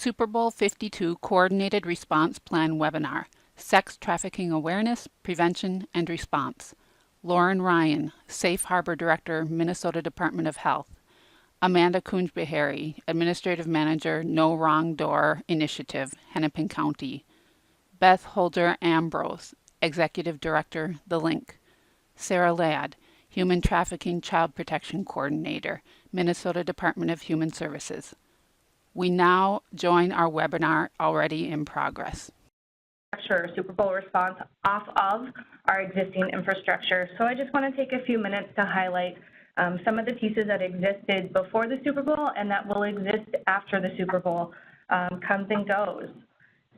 Super Bowl 52 Coordinated Response Plan Webinar, Sex Trafficking Awareness, Prevention, and Response. Lauren Ryan, Safe Harbor Director, Minnesota Department of Health. Amanda Kunj-Beharry, Administrative Manager, No Wrong Door Initiative, Hennepin County. Beth Holder Ambrose, Executive Director, The Link. Sarah Ladd, Human Trafficking Child Protection Coordinator, Minnesota Department of Human Services. We now join our webinar already in progress. Super Bowl response off of our existing infrastructure. So I just want to take a few minutes to highlight some of the pieces that existed before the Super Bowl and that will exist after the Super Bowl comes and goes.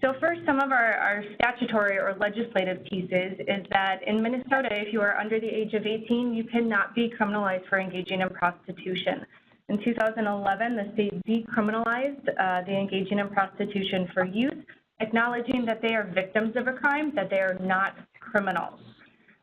So first, some of our statutory or legislative pieces is that in Minnesota, if you are under the age of 18, you cannot be criminalized for engaging in prostitution. In 2011, the state decriminalized the engaging in prostitution for youth, acknowledging that they are victims of a crime, that they are not criminals.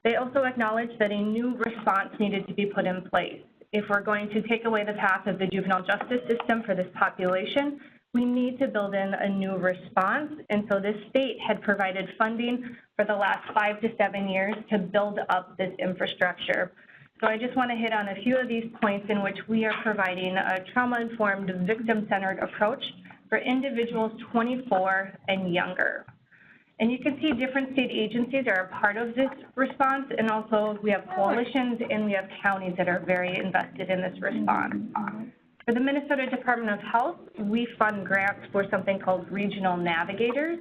They also acknowledged that a new response needed to be put in place. If we're going to take away the path of the juvenile justice system for this population, we need to build in a new response. And so this state had provided funding for the last 5 to 7 years to build up this infrastructure. So I just want to hit on a few of these points in which we are providing a trauma-informed, victim-centered approach for individuals 24 and younger. And you can see different state agencies are a part of this response, and also we have coalitions and we have counties that are very invested in this response. For the Minnesota Department of Health, we fund grants for something called regional navigators.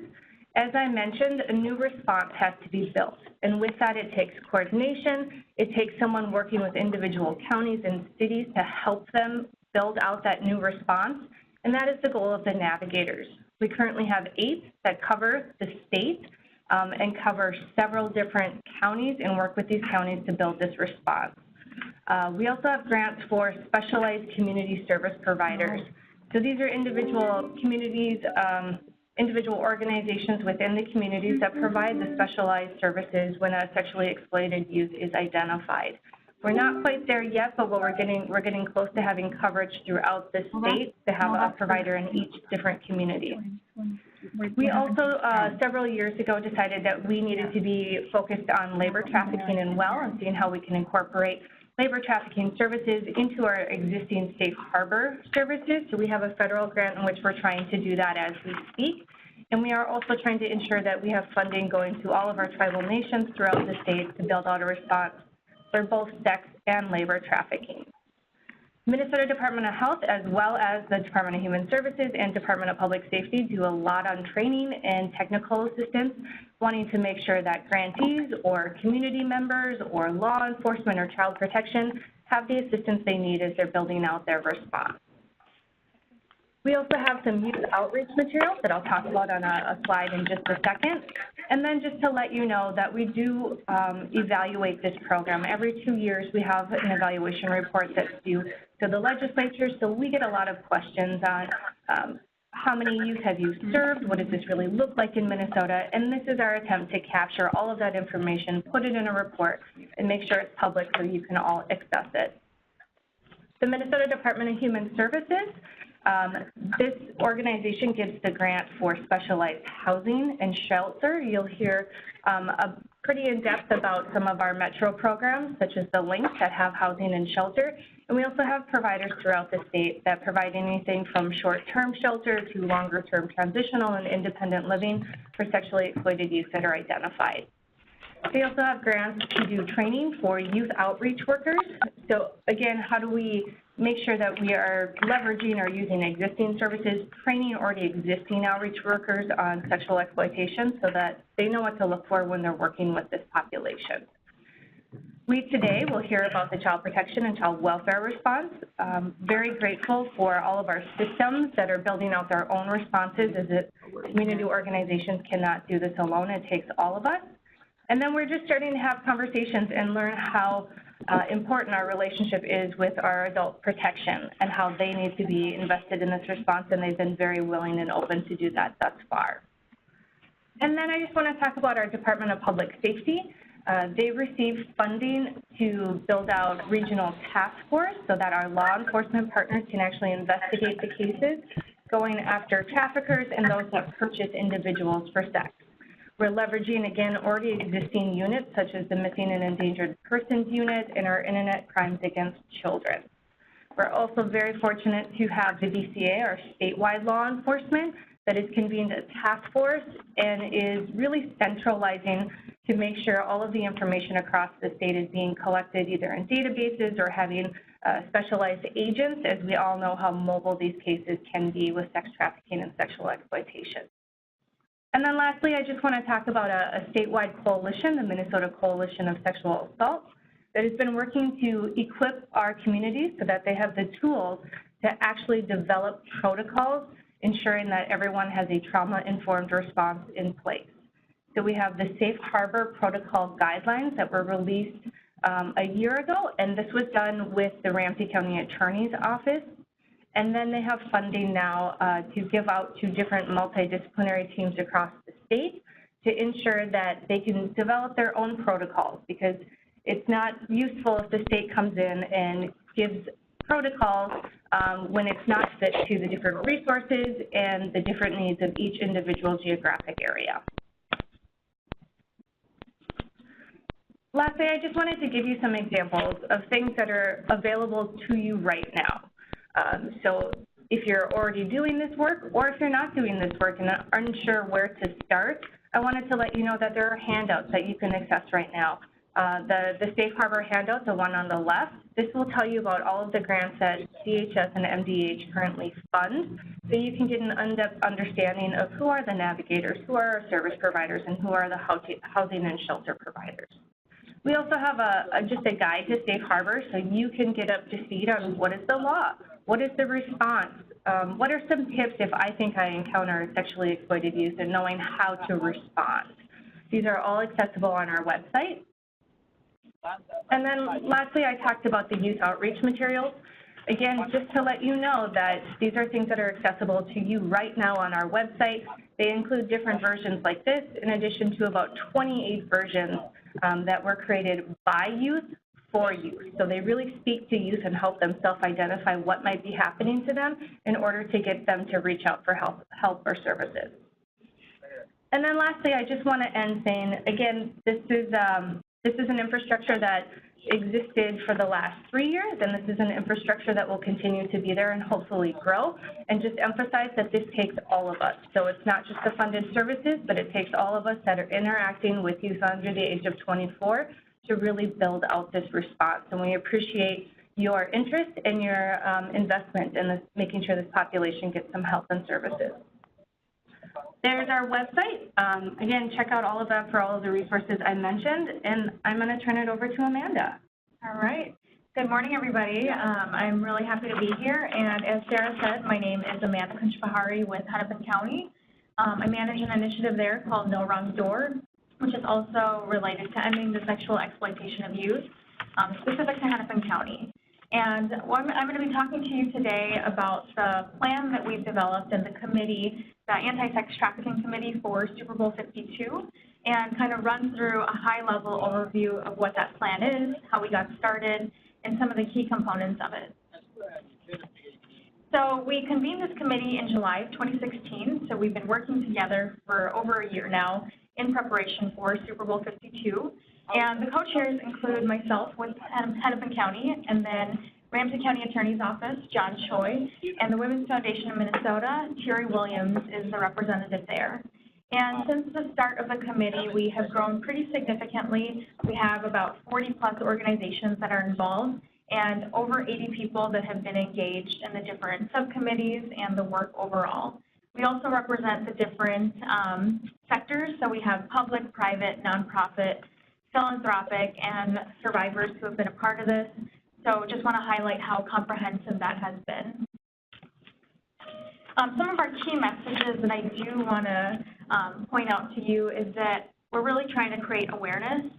As I mentioned, a new response has to be built, and with that it takes coordination, it takes someone working with individual counties and cities to help them build out that new response, and that is the goal of the navigators. We currently have 8 that cover the state and cover several different counties and work with these counties to build this response. We also have grants for specialized community service providers. So these are individual communities, individual organizations within the communities that provide the specialized services when a sexually exploited youth is identified. We're not quite there yet, but we're getting close to having coverage throughout the state to have a provider in each different community. We also, several years ago, decided that we needed to be focused on labor trafficking and and seeing how we can incorporate labor trafficking services into our existing safe harbor services. So we have a federal grant in which we're trying to do that as we speak. And we are also trying to ensure that we have funding going to all of our tribal nations throughout the state to build out a response for both sex and labor trafficking. Minnesota Department of Health, as well as the Department of Human Services and Department of Public Safety, do a lot on training and technical assistance, wanting to make sure that grantees or community members or law enforcement or child protection have the assistance they need as they're building out their response. We also have some youth outreach materials that I'll talk about on a slide in just a second. And then just to let you know that we do evaluate this program. Every 2 years we have an evaluation report that's due to the legislature, so we get a lot of questions on how many youth have you served, what does this really look like in Minnesota, and this is our attempt to capture all of that information, put it in a report, and make sure it's public so you can all access it. The Minnesota Department of Human Services, this organization gives the grant for specialized housing and shelter. You'll hear pretty in-depth about some of our metro programs, such as the LII that have housing and shelter. And we also have providers throughout the state that provide anything from short-term shelter to longer-term transitional and independent living for sexually exploited youth that are identified. They also have grants to do training for youth outreach workers. So again, how do we make sure that we are leveraging or using existing services, training already existing outreach workers on sexual exploitation so that they know what to look for when they're working with this population. We today will hear about the child protection and child welfare response. Very grateful for all of our systems that are building out their own responses, as community organizations cannot do this alone. It takes all of us. And then we're just starting to have conversations and learn how important our relationship is with our adult protection and how they need to be invested in this response, and they've been very willing and open to do that thus far. And then I just want to talk about our Department of Public Safety. They received funding to build out regional task force so that our law enforcement partners can actually investigate the cases. going after traffickers and those that purchase individuals for sex. We're leveraging, again, already existing units such as the Missing and Endangered Persons Unit and our Internet Crimes Against Children. We're also very fortunate to have the DCA, our statewide law enforcement, that has convened a task force and is really centralizing to make sure all of the information across the state is being collected either in databases or having specialized agents, as we all know how mobile these cases can be with sex trafficking and sexual exploitation. And then lastly, I just want to talk about a statewide coalition, the Minnesota Coalition of Sexual Assault, that has been working to equip our communities so that they have the tools to actually develop protocols, ensuring that everyone has a trauma-informed response in place. So we have the Safe Harbor Protocol Guidelines that were released a year ago, and this was done with the Ramsey County Attorney's Office. And then they have funding now to give out to different multidisciplinary teams across the state to ensure that they can develop their own protocols, because it's not useful if the state comes in and gives protocols when it's not fit to the different resources and the different needs of each individual geographic area. Lastly, I just wanted to give you some examples of things that are available to you right now. So if you're already doing this work, or if you're not doing this work and are unsure where to start, I wanted to let you know that there are handouts that you can access right now. The Safe Harbor handout, the one on the left, this will tell you about all of the grants that DHS and MDH currently fund, so you can get an in-depth understanding of who are the navigators, who are our service providers, and who are the housing and shelter providers. We also have just a guide to Safe Harbor, so you can get up to speed on what is the law, what is the response, what are some tips if I think I encounter sexually exploited youth, and knowing how to respond. These are all accessible on our website. And then lastly, I talked about the youth outreach materials. Again, just to let you know that these are things that are accessible to you right now on our website. They include different versions like this, in addition to about 28 versions that were created by youth for youth. So they really speak to youth and help them self-identify what might be happening to them in order to get them to reach out for help or services. And then lastly, I just want to end saying, again, this is an infrastructure that existed for the last 3 years, and this is an infrastructure that will continue to be there and hopefully grow. And just emphasize that this takes all of us. So it's not just the funded services, but it takes all of us that are interacting with youth under the age of 24 to really build out this response. And we appreciate your interest and your investment in this, making sure this population gets some help and services. There's our website. Again, check out all of that for all of the resources I mentioned, and I'm going to turn it over to Amanda. All right. Good morning, everybody. I'm really happy to be here, and as Sarah said, my name is Amanda Kunchbahari with Hennepin County. I manage an initiative there called No Wrong Door, which is also related to ending the sexual exploitation of youth, specific to Hennepin County. And I'm going to be talking to you today about the plan that we've developed in the committee, the Anti-Sex Trafficking Committee for Super Bowl 52, and kind of run through a high-level overview of what that plan is, how we got started, and some of the key components of it. So we convened this committee in July of 2016, so we've been working together for over a year now in preparation for Super Bowl 52. And the co-chairs include myself with Hennepin County, and then Ramsey County Attorney's Office, John Choi, and the Women's Foundation of Minnesota, Terry Williams is the representative there. And since the start of the committee, we have grown pretty significantly. We have about 40+ organizations that are involved and over 80 people that have been engaged in the different subcommittees and the work overall. We also represent the different sectors, so we have public, private, nonprofit, philanthropic, and survivors who have been a part of this. So just want to highlight how comprehensive that has been. Some of our key messages that I do want to point out to you is that we're really trying to create awareness.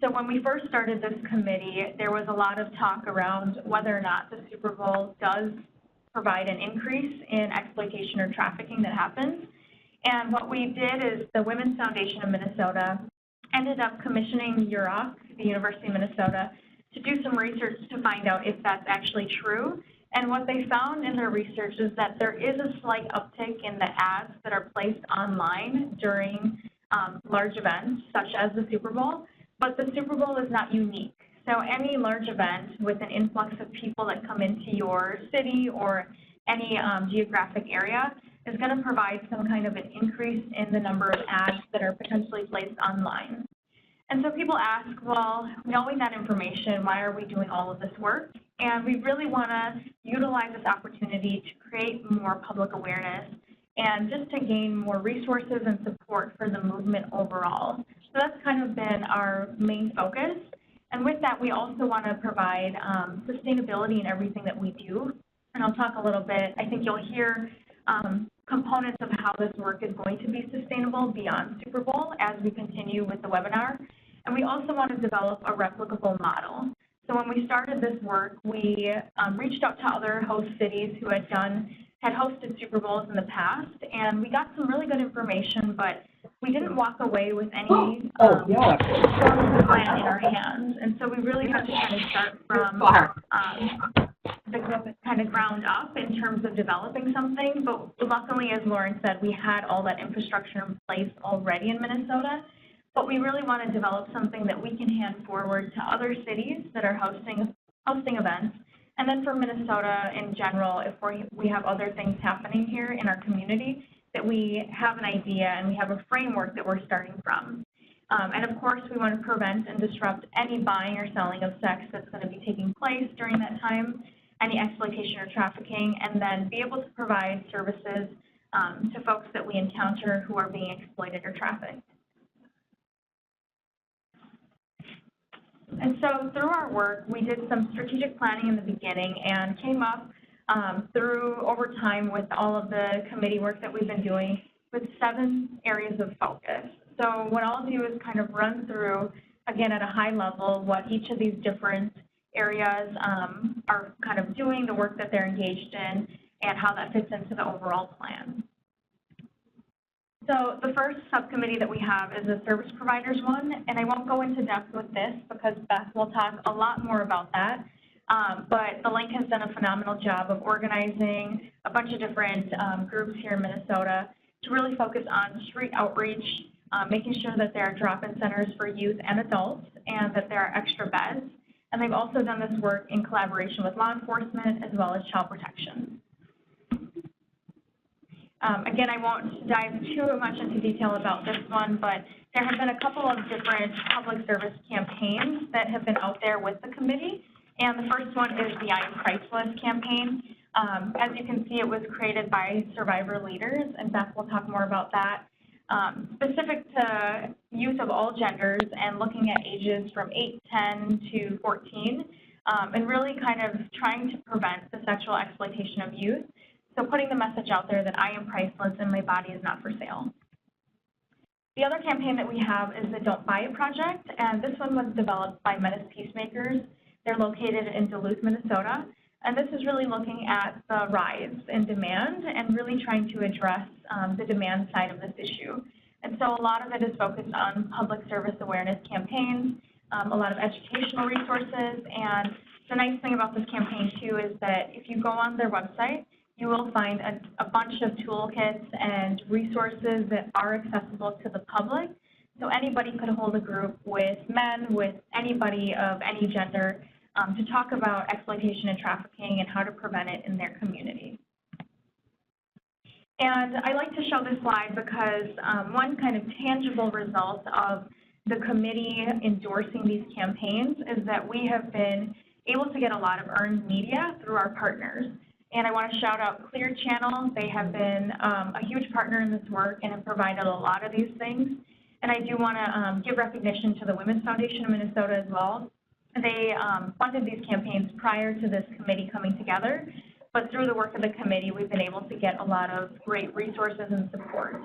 So when we first started this committee, there was a lot of talk around whether or not the Super Bowl does provide an increase in exploitation or trafficking that happens. And what we did is the Women's Foundation of Minnesota ended up commissioning UROC, the University of Minnesota, to do some research to find out if that's actually true. And what they found in their research is that there is a slight uptick in the ads that are placed online during large events, such as the Super Bowl, but the Super Bowl is not unique. So any large event with an influx of people that come into your city or any geographic area is going to provide some kind of an increase in the number of ads that are potentially placed online. And so people ask, well, knowing that information, why are we doing all of this work? And we really want to utilize this opportunity to create more public awareness and just to gain more resources and support for the movement overall. So that's kind of been our main focus. And with that, we also want to provide sustainability in everything that we do. And I'll talk a little bit. I think you'll hear components of how this work is going to be sustainable beyond Super Bowl as we continue with the webinar. And we also want to develop a replicable model. So when we started this work, we reached out to other host cities who had hosted Super Bowls in the past, and we got some really good information, but we didn't walk away with any plan in our hands. And so we really had to kind of start from the kind of ground up in terms of developing something. But luckily, as Lauren said, we had all that infrastructure in place already in Minnesota. But we really want to develop something that we can hand forward to other cities that are hosting events. And then for Minnesota in general, if we have other things happening here in our community, that we have an idea and we have a framework that we're starting from. And of course, we want to prevent and disrupt any buying or selling of sex that's going to be taking place during that time, any exploitation or trafficking, and then be able to provide services to folks that we encounter who are being exploited or trafficked. And so through our work, we did some strategic planning in the beginning and came up through over time with all of the committee work that we've been doing with 7 areas of focus. So what I'll do is kind of run through, again, at a high level, what each of these different areas are kind of doing, the work that they're engaged in, and how that fits into the overall plan. So the first subcommittee that we have is the service providers one, and I won't go into depth with this because Beth will talk a lot more about that. But the Link has done a phenomenal job of organizing a bunch of different groups here in Minnesota to really focus on street outreach, making sure that there are drop-in centers for youth and adults and that there are extra beds. And they've also done this work in collaboration with law enforcement as well as child protection. Again, I won't dive too much into detail about this one, but there have been a couple of different public service campaigns that have been out there with the committee. And the first one is the I Am Priceless campaign. As you can see, it was created by survivor leaders, and Beth will talk more about that. Specific to youth of all genders and looking at ages from 8, 10 to 14, and really kind of trying to prevent the sexual exploitation of youth. So putting the message out there that I am priceless and my body is not for sale. The other campaign that we have is the Don't Buy It Project, and this one was developed by Menace Peacemakers. They're located in Duluth, Minnesota, and this is really looking at the rise in demand and really trying to address the demand side of this issue. And so a lot of it is focused on public service awareness campaigns, a lot of educational resources, and the nice thing about this campaign too is that if you go on their website, you will find a bunch of toolkits and resources that are accessible to the public. So anybody could hold a group with men, with anybody of any gender, to talk about exploitation and trafficking and how to prevent it in their community. And I like to show this slide because one kind of tangible result of the committee endorsing these campaigns is that we have been able to get a lot of earned media through our partners. And I want to shout out Clear Channel. They have been a huge partner in this work and have provided a lot of these things. And I do want to give recognition to the Women's Foundation of Minnesota as well. They funded these campaigns prior to this committee coming together, but through the work of the committee, we've been able to get a lot of great resources and support.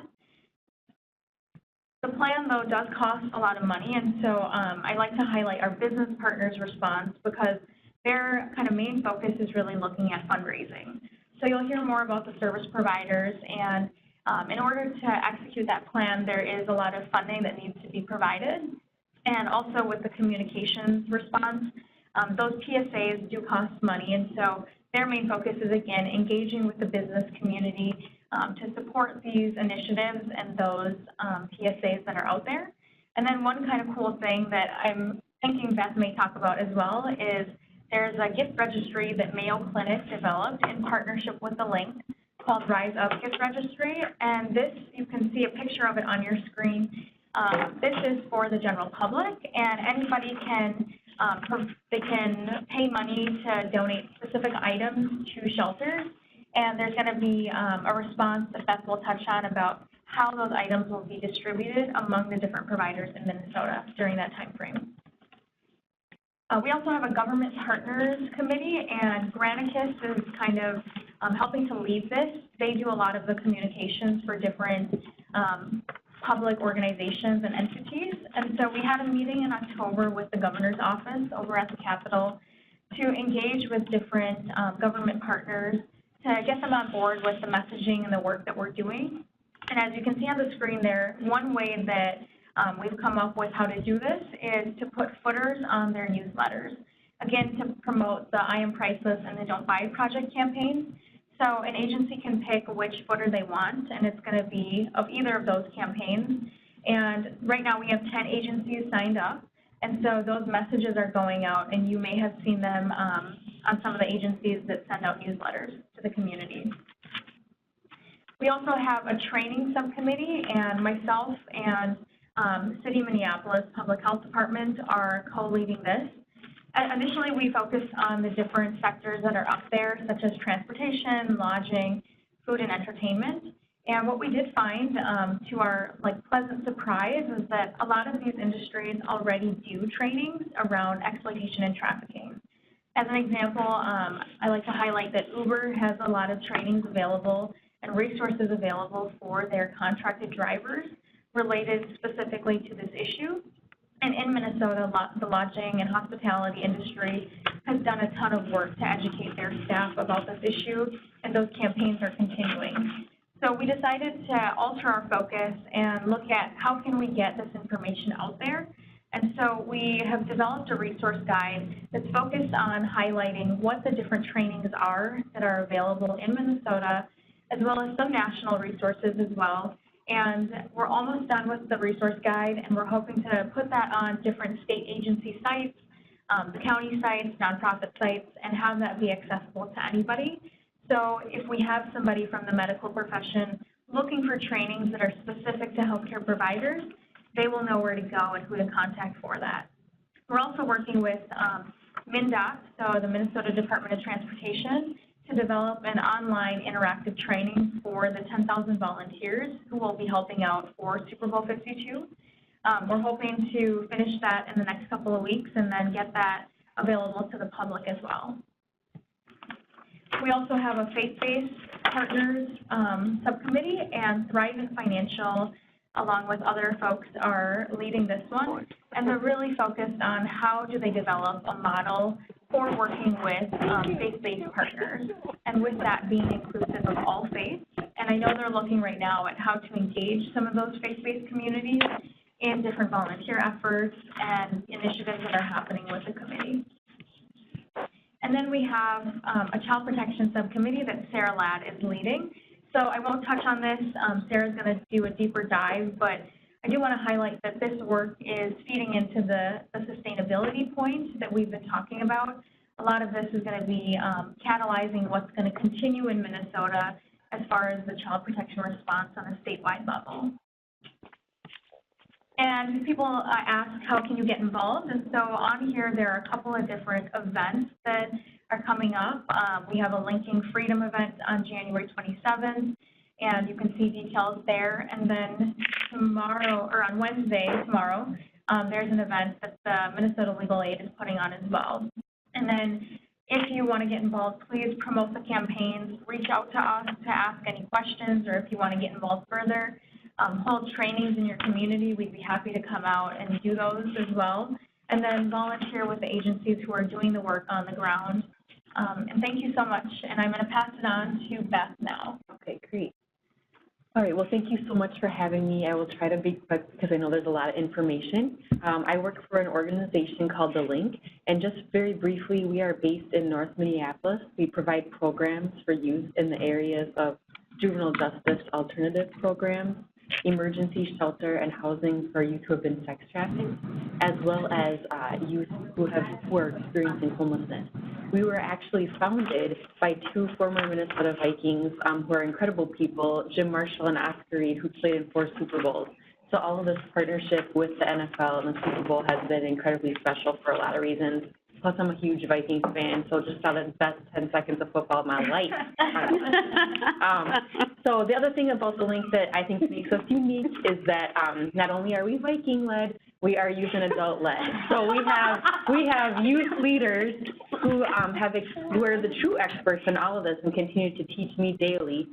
The plan, though, does cost a lot of money, and so I like to highlight our business partners' response because their kind of main focus is really looking at fundraising. So you'll hear more about the service providers, and in order to execute that plan, there is a lot of funding that needs to be provided. And also with the communications response, those PSAs do cost money, and so their main focus is, again, engaging with the business community to support these initiatives and those PSAs that are out there. And then one kind of cool thing that I'm thinking Beth may talk about as well is there's a gift registry that Mayo Clinic developed in partnership with the link called Rise Up Gift Registry. And this, you can see a picture of it on your screen. This is for the general public, and anybody can they can pay money to donate specific items to shelters, and there's going to be a response that Beth will touch on about how those items will be distributed among the different providers in Minnesota during that time frame. We also have a government partners committee, and Granicus is kind of helping to lead this. They do a lot of the communications for different public organizations and entities. And so we had a meeting in October with the governor's office over at the Capitol to engage with different government partners to get them on board with the messaging and the work that we're doing. And as you can see on the screen there, one way that we've come up with how to do this is to put footers on their newsletters, again, to promote the I Am Priceless and the Don't Buy It project campaigns. So an agency can pick which footer they want, and it's going to be of either of those campaigns. And right now we have 10 agencies signed up, and so those messages are going out, and you may have seen them on some of the agencies that send out newsletters to the community. We also have a training subcommittee, and myself and City Minneapolis Public Health Department are co-leading this. Initially, we focused on the different sectors that are up there, such as transportation, lodging, food, and entertainment. And what we did find, to our pleasant surprise, is that a lot of these industries already do trainings around exploitation and trafficking. As an example, I like to highlight that Uber has a lot of trainings available and resources available for their contracted drivers related specifically to this issue. And in Minnesota, the lodging and hospitality industry has done a ton of work to educate their staff about this issue, and those campaigns are continuing. So we decided to alter our focus and look at how can we get this information out there. And so we have developed a resource guide that's focused on highlighting what the different trainings are that are available in Minnesota, as well as some national resources as well. And we're almost done with the resource guide, and we're hoping to put that on different state agency sites, the county sites, nonprofit sites, and have that be accessible to anybody. So if we have somebody from the medical profession looking for trainings that are specific to healthcare providers, they will know where to go and who to contact for that. We're also working with MnDOT, so the Minnesota Department of Transportation, to develop an online interactive training for the 10,000 volunteers who will be helping out for Super Bowl 52. We're hoping to finish that in the next couple of weeks and then get that available to the public as well. We also have a faith-based partners subcommittee, and Thrivent Financial, along with other folks, are leading this one. And they're really focused on how do they develop a model for working with faith-based partners, and with that being inclusive of all faiths. And I know they're looking right now at how to engage some of those faith-based communities in different volunteer efforts and initiatives that are happening with the committee. And then we have a child protection subcommittee that Sarah Ladd is leading. So I won't touch on this. Sarah's going to do a deeper dive, but I do want to highlight that this work is feeding into the sustainability point that we've been talking about. A lot of this is going to be catalyzing what's going to continue in Minnesota as far as the child protection response on a statewide level. And people ask, how can you get involved? And so on here, there are a couple of different events that are coming up. We have a Linking Freedom event on January 27th, and you can see details there. And then tomorrow, or on Wednesday, there's an event that the Minnesota Legal Aid is putting on as well. And then if you want to get involved, please promote the campaigns, reach out to us to ask any questions, or if you want to get involved further. Hold trainings in your community. We'd be happy to come out and do those as well. And then volunteer with the agencies who are doing the work on the ground. And thank you so much. And I'm going to pass it on to Beth now. Okay, great. All right, well, thank you so much for having me. I will try to be quick because I know there's a lot of information. I work for an organization called the LII, and just very briefly, we are based in North Minneapolis. We provide programs for youth in the areas of juvenile justice alternative programs, emergency shelter and housing for youth who have been sex trafficked, as well as youth who are experiencing homelessness. We were actually founded by two former Minnesota Vikings who are incredible people, Jim Marshall and Oscar Reed, who played in 4 Super Bowls. So all of this partnership with the NFL and the Super Bowl has been incredibly special for a lot of reasons. Plus, I'm a huge Vikings fan, so just saw the best 10 seconds of football of my life. So the other thing about the LII that I think makes us unique is that not only are we Viking-led, we are youth and adult-led. So we have youth leaders who who are the true experts in all of this and continue to teach me daily,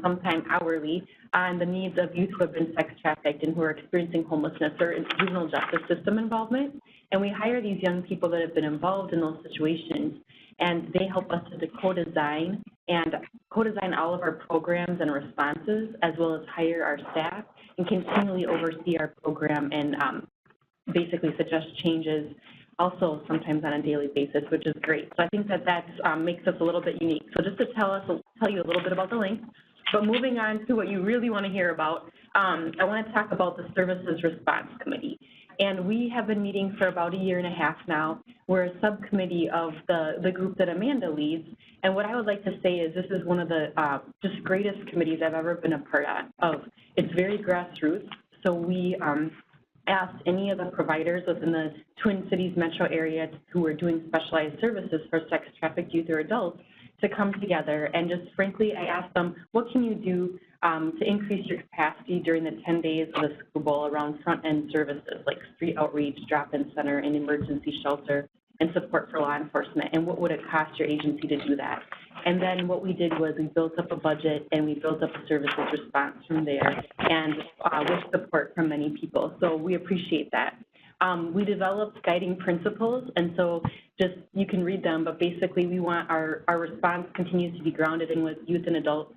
sometimes hourly, on the needs of youth who have been sex trafficked and who are experiencing homelessness or juvenile justice system involvement. And we hire these young people that have been involved in those situations, and they help us to co-design all of our programs and responses, as well as hire our staff and continually oversee our program and basically suggest changes also sometimes on a daily basis, which is great. So I think that makes us a little bit unique. So just to tell you a little bit about the LII, but moving on to what you really want to hear about, I want to talk about the Services Response Committee. And we have been meeting for about 1.5 years now. We're a subcommittee of the group that Amanda leads. And what I would like to say is this is one of the just greatest committees I've ever been a part of. It's very grassroots. So we asked any of the providers within the Twin Cities metro area who are doing specialized services for sex trafficked youth or adults to come together. And just frankly, I asked them, what can you do to increase your capacity during the 10 days of the Super Bowl around front-end services like street outreach, drop-in center, and emergency shelter, and support for law enforcement, and what would it cost your agency to do that? And then what we did was we built up a budget and we built up a services response from there, and with support from many people. So we appreciate that. We developed guiding principles, and so just you can read them, but basically we want our response continues to be grounded in what youth and adult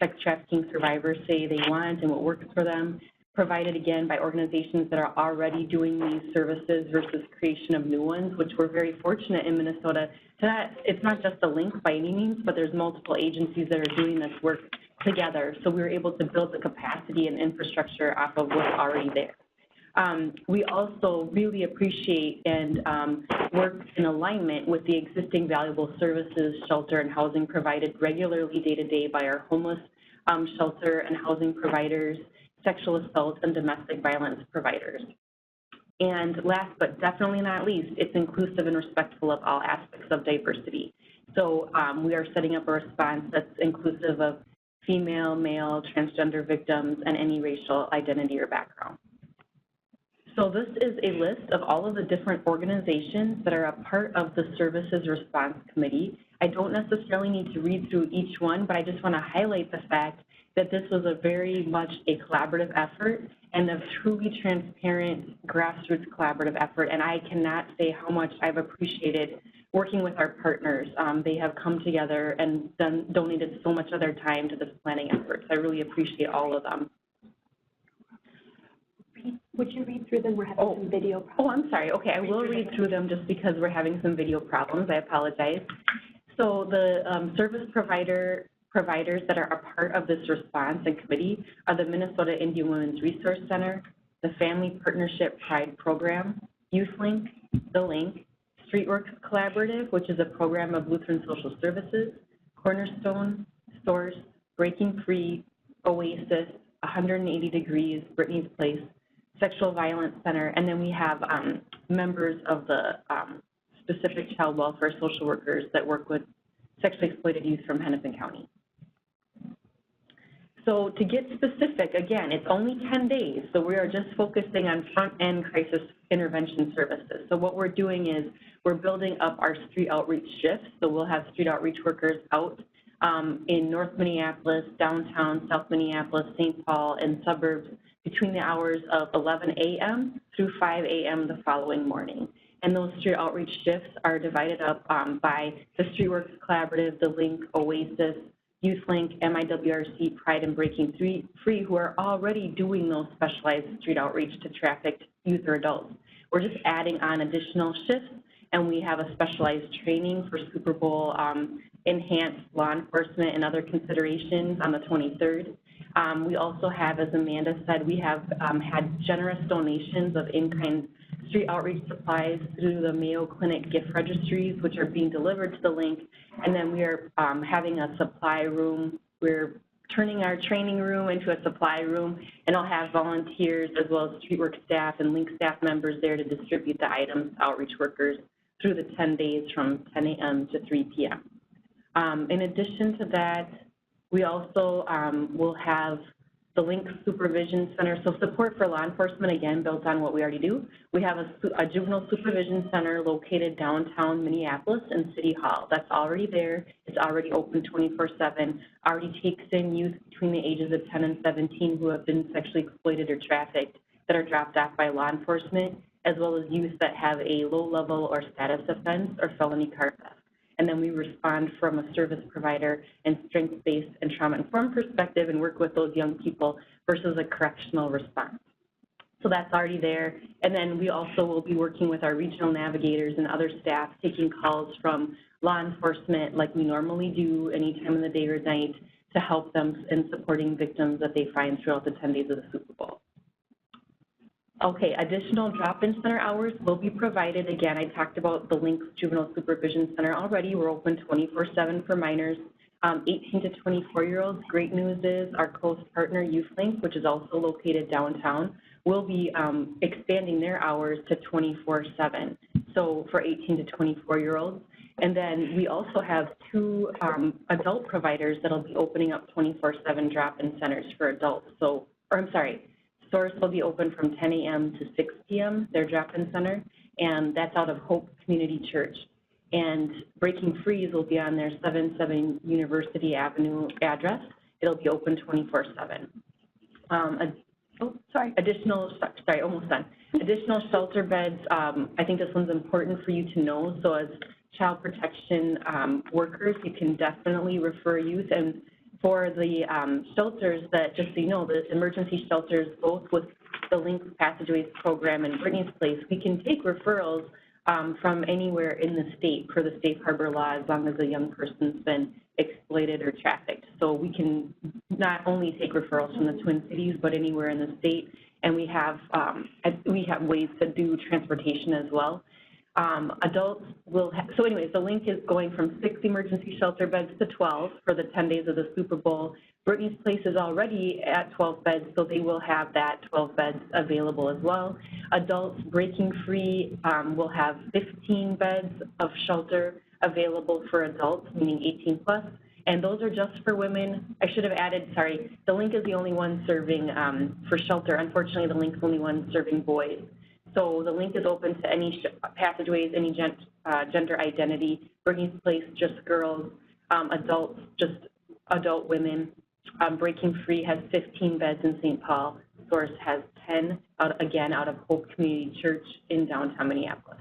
sex trafficking survivors say they want and what works for them, provided again by organizations that are already doing these services versus creation of new ones, which we're very fortunate in Minnesota. It's not just a link by any means, but there's multiple agencies that are doing this work together. So we were able to build the capacity and infrastructure off of what's already there. We also really appreciate and work in alignment with the existing valuable services, shelter, and housing provided regularly day-to-day by our homeless shelter and housing providers, sexual assault, and domestic violence providers. And last but definitely not least, it's inclusive and respectful of all aspects of diversity. So we are setting up a response that's inclusive of female, male, transgender victims, and any racial identity or background. So this is a list of all of the different organizations that are a part of the Services Response Committee. I don't necessarily need to read through each one, but I just want to highlight the fact that this was a very much a collaborative effort and a truly transparent grassroots collaborative effort. And I cannot say how much I've appreciated working with our partners. They have come together and donated so much of their time to this planning effort. So I really appreciate all of them. Would you read through them? We're having some video problems. Oh, I'm sorry. Okay, I will read through them just because we're having some video problems. I apologize. So the service providers that are a part of this response and committee are the Minnesota Indian Women's Resource Center, the Family Partnership Pride Program, YouthLink, the LII, StreetWorks Collaborative, which is a program of Lutheran Social Services, Cornerstone, Source, Breaking Free, Oasis, 180 Degrees, Brittany's Place, Sexual Violence Center, and then we have members of the specific child welfare social workers that work with sexually exploited youth from Hennepin County. So to get specific, again, it's only 10 days, so we are just focusing on front-end crisis intervention services. So what we're doing is we're building up our street outreach shifts, so we'll have street outreach workers out in North Minneapolis, downtown, South Minneapolis, St. Paul, and suburbs between the hours of 11 a.m. through 5 a.m. the following morning. And those street outreach shifts are divided up by the StreetWorks Collaborative, the LII, Oasis, YouthLink, MIWRC, Pride, and Breaking Free, who are already doing those specialized street outreach to trafficked youth or adults. We're just adding on additional shifts, and we have a specialized training for Super Bowl enhanced law enforcement and other considerations on the 23rd. We also have, as Amanda said, we have had generous donations of in-kind street outreach supplies through the Mayo Clinic gift registries, which are being delivered to the link. And then we are having a supply room. We're turning our training room into a supply room, and I'll have volunteers as well as street work staff and link staff members there to distribute the items to outreach workers through the 10 days from 10 a.m. to 3 p.m. In addition to that, we also will have the LINK Supervision Center, so support for law enforcement, again, built on what we already do. We have a juvenile supervision center located downtown Minneapolis in City Hall. That's already there. It's already open 24/7, already takes in youth between the ages of 10 and 17 who have been sexually exploited or trafficked that are dropped off by law enforcement, as well as youth that have a low-level or status offense or felony car theft. And then we respond from a service provider and strengths-based and trauma-informed perspective and work with those young people versus a correctional response. So that's already there. And then we also will be working with our regional navigators and other staff taking calls from law enforcement like we normally do any time of the day or night to help them in supporting victims that they find throughout the 10 days of the Super Bowl. Okay, additional drop-in center hours will be provided. Again, I talked about the LINK Juvenile Supervision Center already. We're open 24/7 for minors. 18 to 24-year-olds, great news is our close partner, YouthLink, which is also located downtown, will be expanding their hours to 24/7, so for 18 to 24-year-olds. And then we also have 2 adult providers that'll be opening up 24/7 drop-in centers for adults. So, or I'm sorry, Source will be open from 10 a.m. to 6 p.m., their drop-in center, and that's out of Hope Community Church. And Breaking Freeze will be on their 77 University Avenue address. It'll be open 24/7. Almost done. Additional shelter beds, I think this one's important for you to know. So as child protection workers, you can definitely refer youth. And for the shelters that, just so you know, the emergency shelters, both with the LINK Passageways program and Brittany's Place, we can take referrals from anywhere in the state per the safe harbor law as long as a young person's been exploited or trafficked. So we can not only take referrals from the Twin Cities, but anywhere in the state, and we have ways to do transportation as well. Adults will so anyways, the LINK is going from 6 emergency shelter beds to 12 for the 10 days of the Super Bowl. Brittany's Place is already at 12 beds, so they will have that 12 beds available as well. Adults Breaking Free will have 15 beds of shelter available for adults, meaning 18 plus, and those are just for women. I should have added, sorry, the LINK is the only one serving for shelter. Unfortunately, the LINK is the only one serving boys. So the LINK is open to any passageways, any gender identity. Brittany's Place, just girls. Adults, just adult women. Breaking Free has 15 beds in St. Paul. Source has 10, again, out of Hope Community Church in downtown Minneapolis.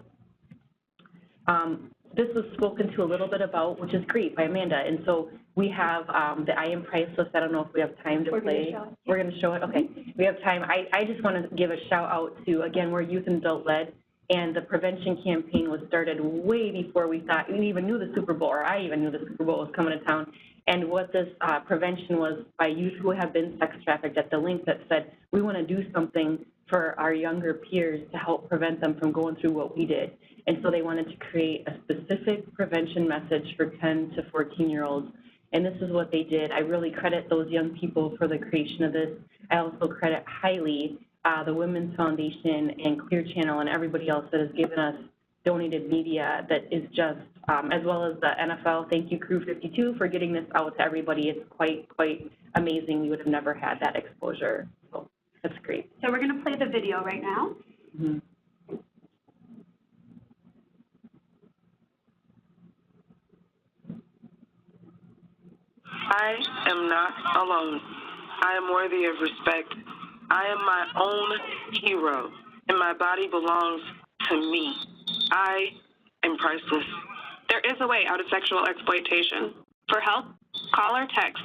This was spoken to a little bit about, which is great, by Amanda. And so we have the I Am Priceless. I don't know if we have time to play. We're going to show it? Okay. We have time. I just want to give a shout out to, again, we're youth and adult led, and the prevention campaign was started way before we even knew the Super Bowl, or I even knew the Super Bowl was coming to town. And what this prevention was by youth who have been sex trafficked at the LINK that said, we want to do something for our younger peers to help prevent them from going through what we did. And so they wanted to create a specific prevention message for 10 to 14-year-olds. And this is what they did. I really credit those young people for the creation of this. I also credit highly the Women's Foundation and Clear Channel and everybody else that has given us donated media that is just, as well as the NFL. Thank you, Crew 52, for getting this out to everybody. It's quite amazing. You would have never had that exposure. So that's great. So we're going to play the video right now. Mm-hmm. I am not alone. I am worthy of respect. I am my own hero, and my body belongs to me. I am priceless. There is a way out of sexual exploitation. For help, Call or text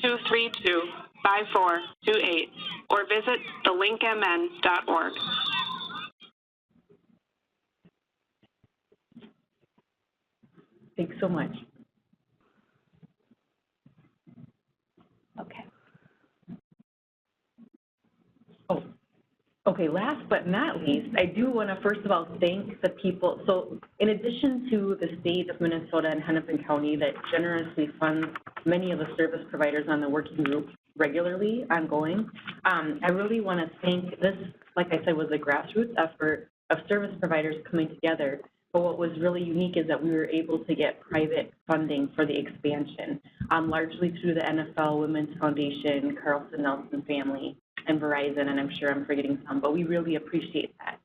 612-232-5428 or visit thelinkmn.org. Thanks so much. Okay. Oh, okay, last but not least, I do want to first of all thank the people. So in addition to the state of Minnesota and Hennepin County that generously funds many of the service providers on the working group regularly, ongoing, I really want to thank this, like I said, was a grassroots effort of service providers coming together. But what was really unique is that we were able to get private funding for the expansion, largely through the NFL Women's Foundation, Carlson Nelson Family, and Verizon, and I'm sure I'm forgetting some, but we really appreciate that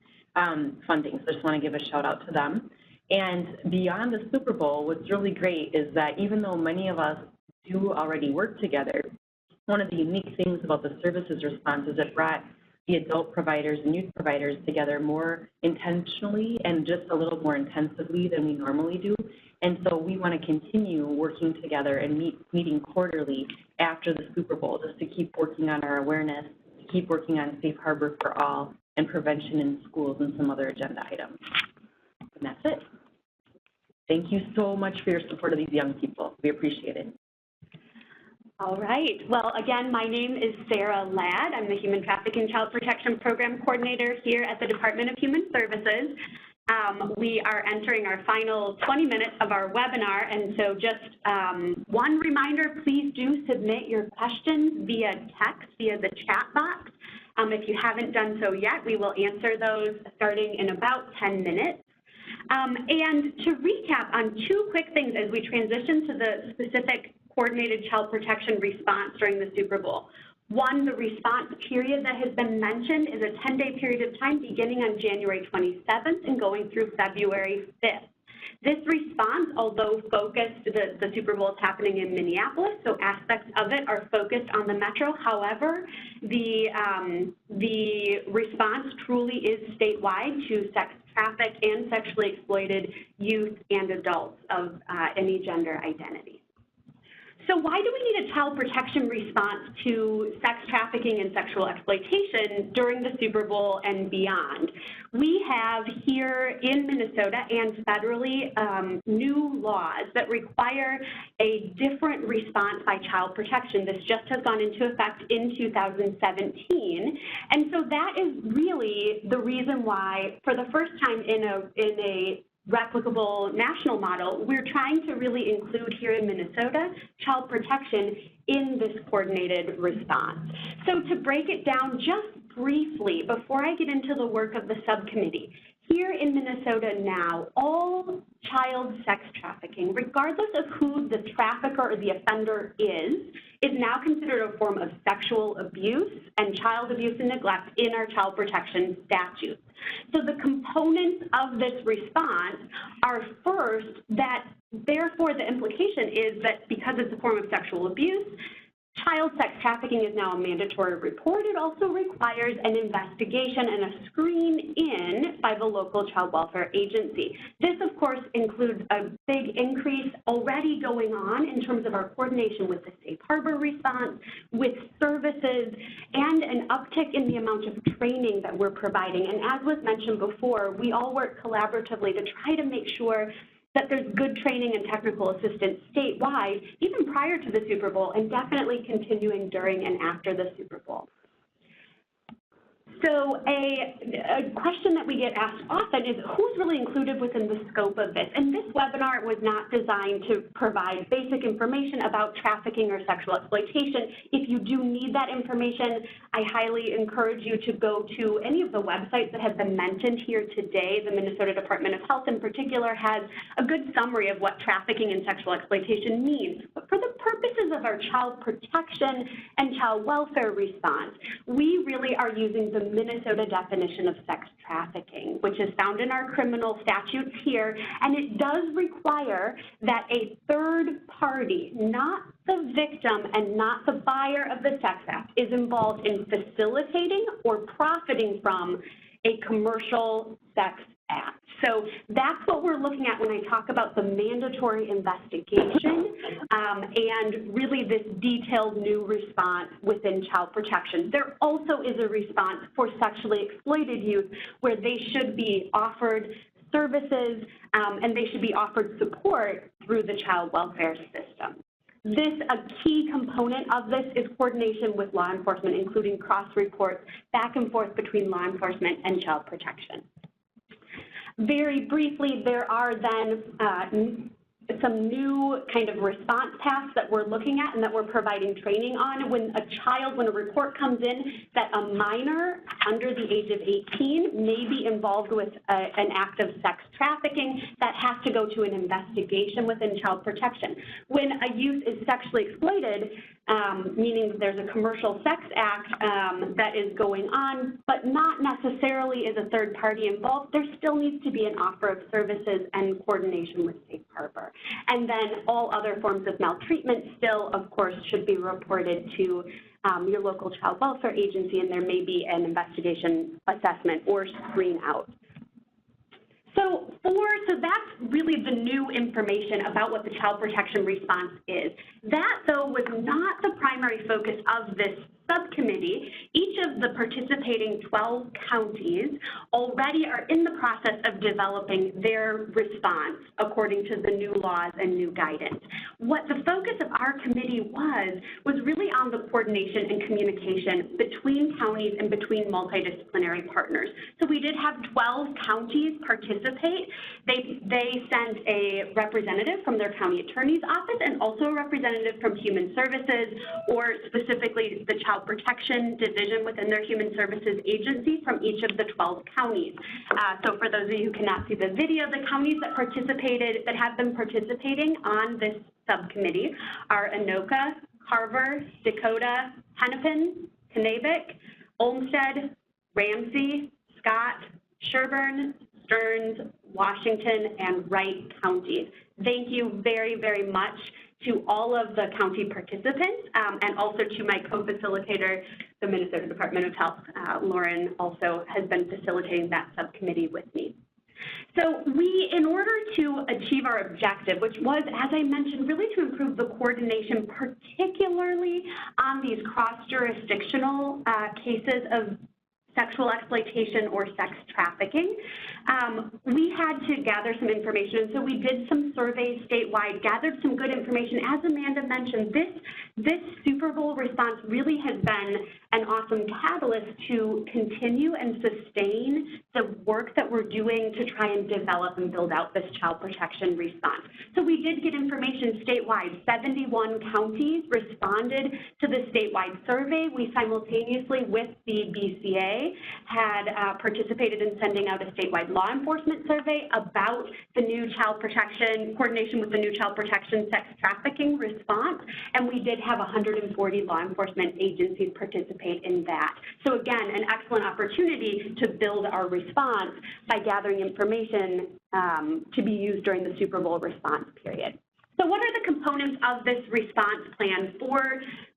funding. So I just want to give a shout out to them. And beyond the Super Bowl, what's really great is that even though many of us do already work together, one of the unique things about the services response is it brought the adult providers and youth providers together more intentionally and just a little more intensively than we normally do. And so we want to continue working together and meeting quarterly after the Super Bowl just to keep working on our awareness, to keep working on Safe Harbor for All and prevention in schools and some other agenda items. And that's it. Thank you so much for your support of these young people. We appreciate it. All right. Well, again, my name is Sarah Ladd. I'm the Human Trafficking Child Protection Program Coordinator here at the Department of Human Services. We are entering our final 20 minutes of our webinar, and so just one reminder, please do submit your questions via text, via the chat box. If you haven't done so yet, we will answer those starting in about 10 minutes. And to recap on two quick things as we transition to the specific coordinated child protection response during the Super Bowl. One, the response period that has been mentioned is a 10-day period of time beginning on January 27th and going through February 5th. This response, although focused, the Super Bowl is happening in Minneapolis, so aspects of it are focused on the metro. However, the response truly is statewide to sex trafficked and sexually exploited youth and adults of any gender identity. So why do we need a child protection response to sex trafficking and sexual exploitation during the Super Bowl and beyond? We have here in Minnesota and federally new laws that require a different response by child protection. This just has gone into effect in 2017. And so that is really the reason why, for the first time in a replicable national model, we're trying to really include here in Minnesota child protection in this coordinated response. So to break it down just briefly, before I get into the work of the subcommittee, here in Minnesota now, all child sex trafficking, regardless of who the trafficker or the offender is now considered a form of sexual abuse and child abuse and neglect in our child protection statutes. So the components of this response are first that, therefore, the implication is that because it's a form of sexual abuse, child sex trafficking is now a mandatory report. It also requires an investigation and a screen in by the local child welfare agency. This, of course, includes a big increase already going on in terms of our coordination with the Safe Harbor response, with services, and an uptick in the amount of training that we're providing. And as was mentioned before, we all work collaboratively to try to make sure that there's good training and technical assistance statewide, even prior to the Super Bowl, and definitely continuing during and after the Super Bowl. So a question that we get asked often is who's really included within the scope of this? And this webinar was not designed to provide basic information about trafficking or sexual exploitation. If you do need that information, I highly encourage you to go to any of the websites that have been mentioned here today. The Minnesota Department of Health in particular has a good summary of what trafficking and sexual exploitation means. But for the purposes of our child protection and child welfare response, we really are using the Minnesota definition of sex trafficking, which is found in our criminal statutes here, and it does require that a third party, not the victim and not the buyer of the sex act, is involved in facilitating or profiting from a commercial sex Act. So that's what we're looking at when I talk about the mandatory investigation and really this detailed new response within child protection. There also is a response for sexually exploited youth where they should be offered services and they should be offered support through the child welfare system. A key component of this is coordination with law enforcement, including cross reports back and forth between law enforcement and child protection. Very briefly, there are then some new kind of response tasks that we're looking at and that we're providing training on. When a report comes in that a minor under the age of 18 may be involved with an act of sex trafficking, that has to go to an investigation within child protection. When a youth is sexually exploited, meaning there's a commercial sex act that is going on, but not necessarily is a third party involved, there still needs to be an offer of services and coordination with Safe Harbor. And then all other forms of maltreatment still, of course, should be reported to your local child welfare agency, and there may be an investigation assessment or screen out. So that's really the new information about what the child protection response is. That, though, was not the primary focus of this subcommittee. Each of the participating 12 counties already are in the process of developing their response according to the new laws and new guidance. What the focus of our committee was really on the coordination and communication between counties and between multidisciplinary partners. So we did have 12 counties participate. They sent a representative from their county attorney's office and also a representative from Human Services, or specifically the Child Protection Division within their Human Services agency from each of the 12 counties. So for those of you who cannot see the video, the counties that have been participating on this subcommittee are Anoka, Carver, Dakota, Hennepin, Kennebec, Olmsted, Ramsey, Scott, Sherburne, Stearns, Washington, and Wright counties. Thank you very, very much to all of the county participants and also to my co-facilitator, the Minnesota Department of Health. Lauren also has been facilitating that subcommittee with me. So in order to achieve our objective, which was, as I mentioned, really to improve the coordination, particularly on these cross-jurisdictional cases of sexual exploitation or sex trafficking, we had to gather some information. So we did some surveys statewide, gathered some good information. As Amanda mentioned, this Super Bowl response really has been an awesome catalyst to continue and sustain the work that we're doing to try and develop and build out this child protection response. So we did get information statewide. 71 counties responded to the statewide survey. We simultaneously, with the BCA, had participated in sending out a statewide law enforcement survey about the new child protection, coordination with the new child protection sex trafficking response, and we did have 140 law enforcement agencies participate in that. So again, an excellent opportunity to build our response by gathering information to be used during the Super Bowl response period. So what are the components of this response plan for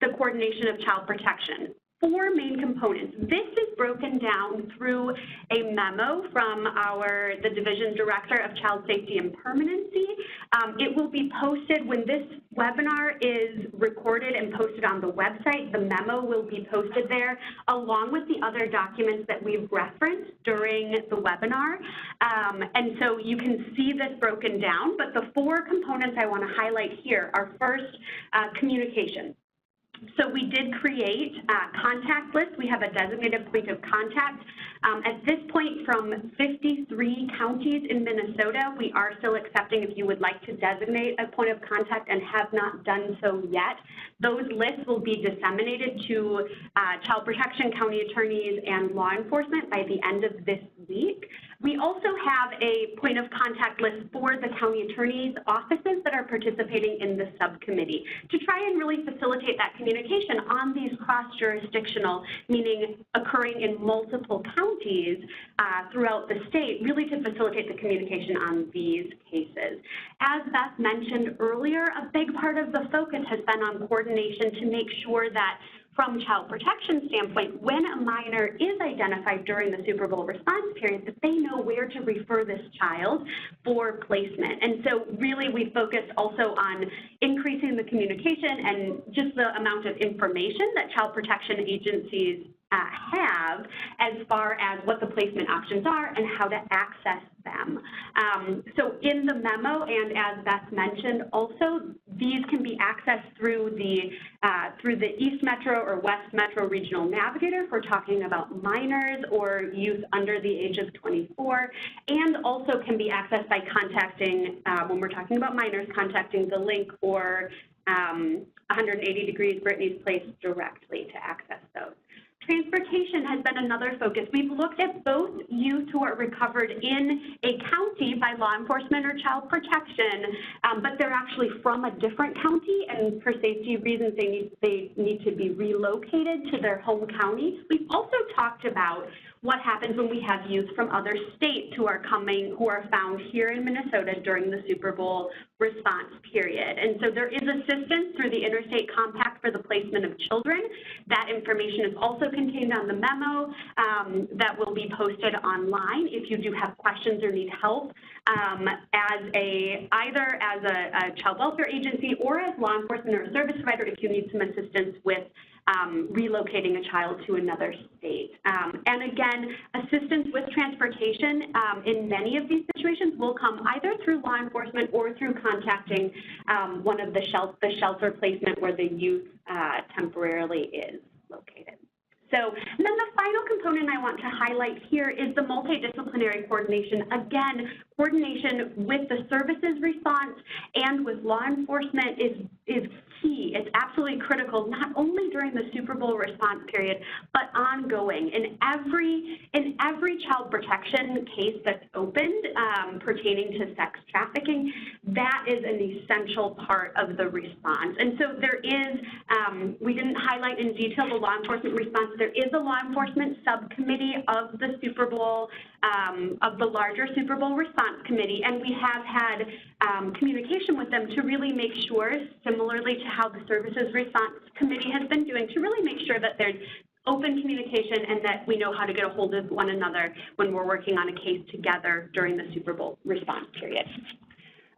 the coordination of child protection? 4 main components. This is broken down through a memo from the Division Director of Child Safety and Permanency. It will be posted when this webinar is recorded and posted on the website. The memo will be posted there along with the other documents that we've referenced during the webinar. And so you can see this broken down, but the 4 components I want to highlight here are first, communication. So we did create contact lists. We have a designated point of contact. At this point, from 53 counties in Minnesota, we are still accepting if you would like to designate a point of contact and have not done so yet. Those lists will be disseminated to child protection, county attorneys, and law enforcement by the end of this week. We also have a point of contact list for the county attorneys' offices that are participating in the subcommittee to try and really facilitate that communication on these cross-jurisdictional, meaning occurring in multiple counties throughout the state, really to facilitate the communication on these cases. As Beth mentioned earlier, a big part of the focus has been on coordination to make sure that from child protection standpoint, when a minor is identified during the Super Bowl response period, that they know where to refer this child for placement. And so really we focus also on increasing the communication and just the amount of information that child protection agencies have as far as what the placement options are and how to access them. So in the memo, and as Beth mentioned, also these can be accessed through the East Metro or West Metro Regional Navigator if we're talking about minors or youth under the age of 24, and also can be accessed by contacting, when we're talking about minors, contacting the link or 180 Degrees Brittany's Place directly to access those. Transportation has been another focus. We've looked at both youth who are recovered in a county by law enforcement or child protection, but they're actually from a different county, and for safety reasons, they need to be relocated to their home county. We've also talked about what happens when we have youth from other states who are found here in Minnesota during the Super Bowl response period. And so there is assistance through the Interstate Compact for the Placement of Children. That information is also contained on the memo that will be posted online if you do have questions or need help either as a child welfare agency or as law enforcement or a service provider if you need some assistance with relocating a child to another state. And again, assistance with transportation in many of these situations will come either through law enforcement or through contacting one of the shelter placement where the youth temporarily is located. So, and then the final component I want to highlight here is the multidisciplinary coordination. Again, coordination with the services response and with law enforcement is key. It's absolutely critical, not only during the Super Bowl response period, but ongoing. In every child protection case that's opened pertaining to sex trafficking, that is an essential part of the response. And so there is, we didn't highlight in detail the law enforcement response. There is a law enforcement subcommittee of the Super Bowl, of the larger Super Bowl response committee, and we have had communication with them to really make sure, similarly to how the services response committee has been doing, to really make sure that there's open communication and that we know how to get a hold of one another when we're working on a case together during the Super Bowl response period.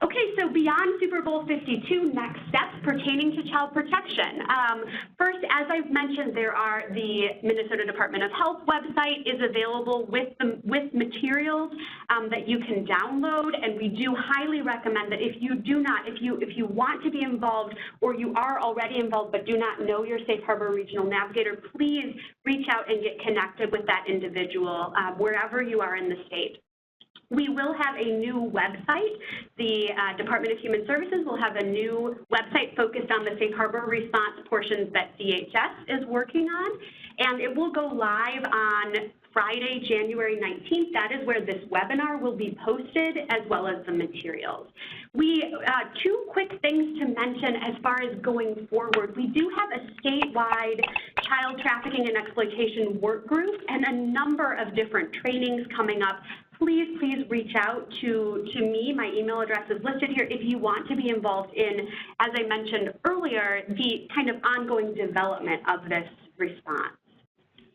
Okay, so beyond Super Bowl 52, next steps pertaining to child protection. First, as I've mentioned, the Minnesota Department of Health website is available with materials that you can download, and we do highly recommend that if you want to be involved or you are already involved but do not know your Safe Harbor Regional Navigator, please reach out and get connected with that individual wherever you are in the state. We will have a new website. The Department of Human Services will have a new website focused on the Safe Harbor response portions that DHS is working on, and it will go live on Friday, January 19th. That is where this webinar will be posted, as well as the materials. Two quick things to mention as far as going forward. We do have a statewide child trafficking and exploitation work group and a number of different trainings coming up. Please reach out to me. My email address is listed here if you want to be involved in, as I mentioned earlier, the kind of ongoing development of this response.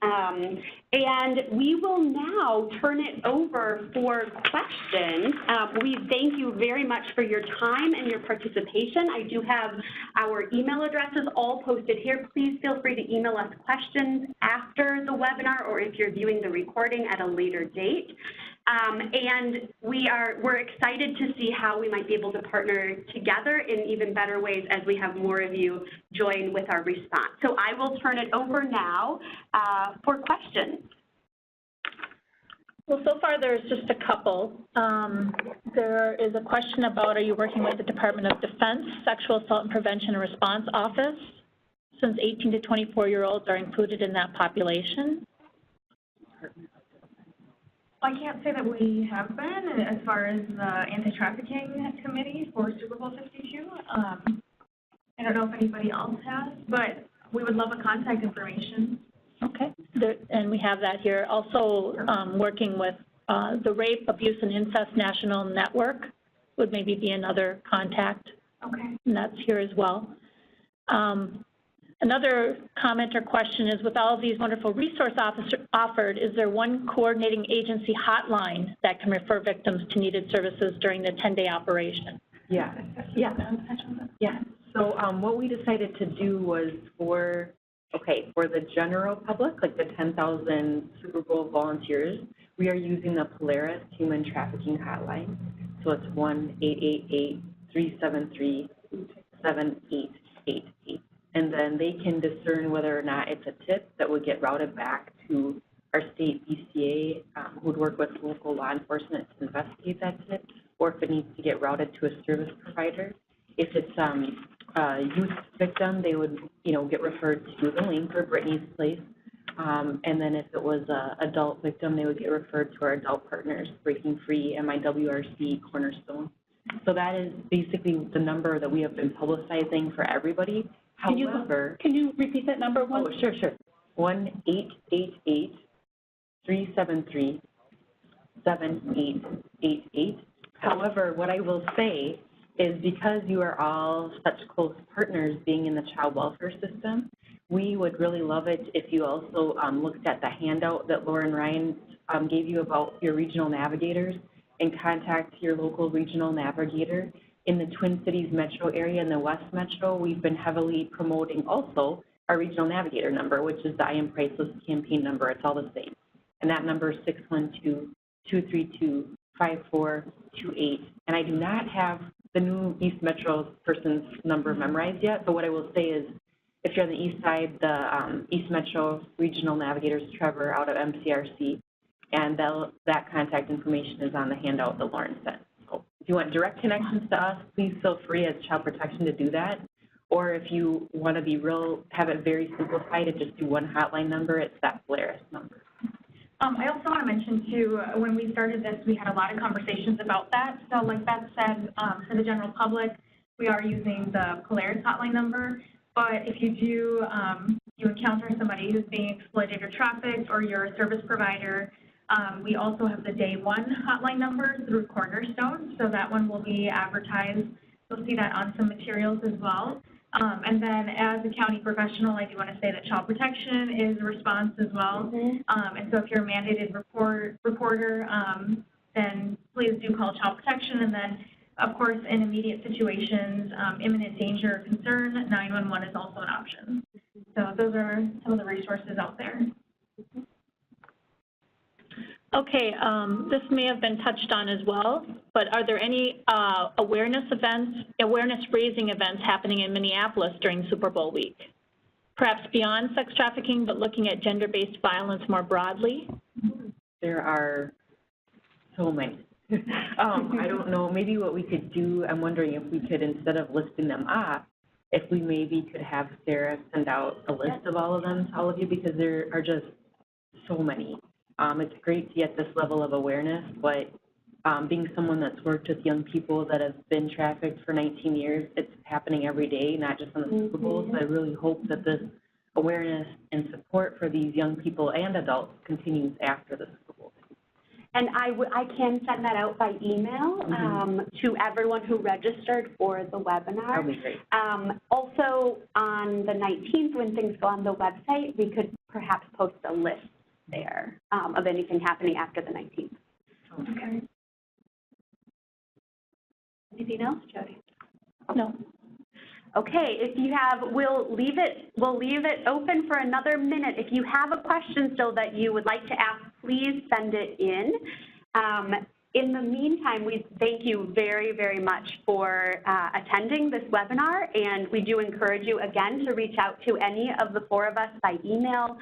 And we will now turn it over for questions. We thank you very much for your time and your participation. I do have our email addresses all posted here. Please feel free to email us questions after the webinar or if you're viewing the recording at a later date. And we're excited to see how we might be able to partner together in even better ways as we have more of you join with our response. So I will turn it over now for questions. Well, so far there's just a couple. There is a question about, are you working with the Department of Defense Sexual Assault and Prevention and Response Office, since 18 to 24-year-olds are included in that population? I can't say that we have been as far as the anti-trafficking committee for Super Bowl 52. I don't know if anybody else has, but we would love a contact information. Okay, and we have that here. Also working with the Rape, Abuse, and Incest National Network would maybe be another contact. Okay. And that's here as well. Another comment or question is, with all of these wonderful resources offered, is there one coordinating agency hotline that can refer victims to needed services during the 10-day operation? Yeah. So what we decided to do was for the general public, like the 10,000 Super Bowl volunteers, we are using the Polaris Human Trafficking Hotline. So it's 1-888-373-7888. And then they can discern whether or not it's a tip that would get routed back to our state BCA, who would work with local law enforcement to investigate that tip, or if it needs to get routed to a service provider. If it's a youth victim, they would, get referred to the link for Brittany's Place. And then if it was an adult victim, they would get referred to our adult partners, Breaking Free, MIWRC, Cornerstone. So that is basically the number that we have been publicizing for everybody. However, can you repeat that number? Oh, sure. 1-888-373-7888. However, what I will say is because you are all such close partners being in the child welfare system, we would really love it if you also looked at the handout that Lauren Ryan gave you about your regional navigators and contact your local regional navigator. In the Twin Cities metro area and the West Metro, we've been heavily promoting also our regional navigator number, which is the I Am Priceless campaign number. It's all the same. And that number is 612-232-5428. And I do not have the new East Metro person's number memorized yet, but what I will say is if you're on the east side, the East Metro Regional Navigators Trevor out of MCRC, and that contact information is on the handout that Lauren sent. So if you want direct connections to us, please feel free as Child Protection to do that. Or if you want to be have it very simplified and just do one hotline number, it's that Polaris number. I also want to mention, too, when we started this, we had a lot of conversations about that. So like Beth said, for the general public, we are using the Polaris hotline number. But if you do, you encounter somebody who's being exploited or trafficked, or you're a service provider, we also have the Day One hotline number through Cornerstone. So that one will be advertised. You'll see that on some materials as well. And then as a county professional, I do want to say that Child Protection is a response as well. And so if you're a mandated reporter, then please do call Child Protection. And then, of course, in immediate situations, imminent danger or concern, 911 is also an option. So those are some of the resources out there. Okay, this may have been touched on as well, but are there any awareness-raising events happening in Minneapolis during Super Bowl week? Perhaps beyond sex trafficking, but looking at gender-based violence more broadly? There are so many. I don't know, maybe what we could do, I'm wondering if we could, instead of listing them off, if we maybe could have Sarah send out a list of all of them to all of you, because there are just so many. It's great to get this level of awareness, but being someone that's worked with young people that have been trafficked for 19 years, it's happening every day, not just on the Super Bowl. So I really hope that this awareness and support for these young people and adults continues after the Super Bowl. And I can send that out by email to everyone who registered for the webinar. That would be great. Also, on the 19th, when things go on the website, we could perhaps post a list there of anything happening after the 19th. Okay. Anything else, Jody? No. Okay, if you have, we'll leave it open for another minute. If you have a question still that you would like to ask, please send it in. In the meantime, we thank you very, very much for attending this webinar, and we do encourage you again to reach out to any of the four of us by email.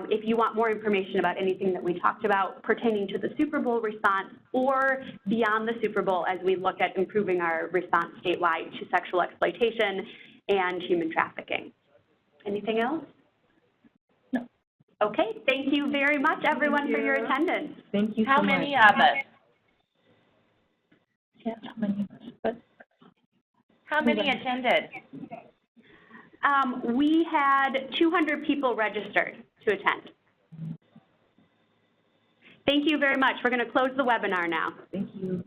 If you want more information about anything that we talked about pertaining to the Super Bowl response or beyond the Super Bowl as we look at improving our response statewide to sexual exploitation and human trafficking. Anything else? No. Okay, thank you very much, everyone, for your attendance. Thank you so much. How many of us? Yeah, how many of us? But how many attended? We had 200 people registered to attend. Thank you very much. We're going to close the webinar now. Thank you.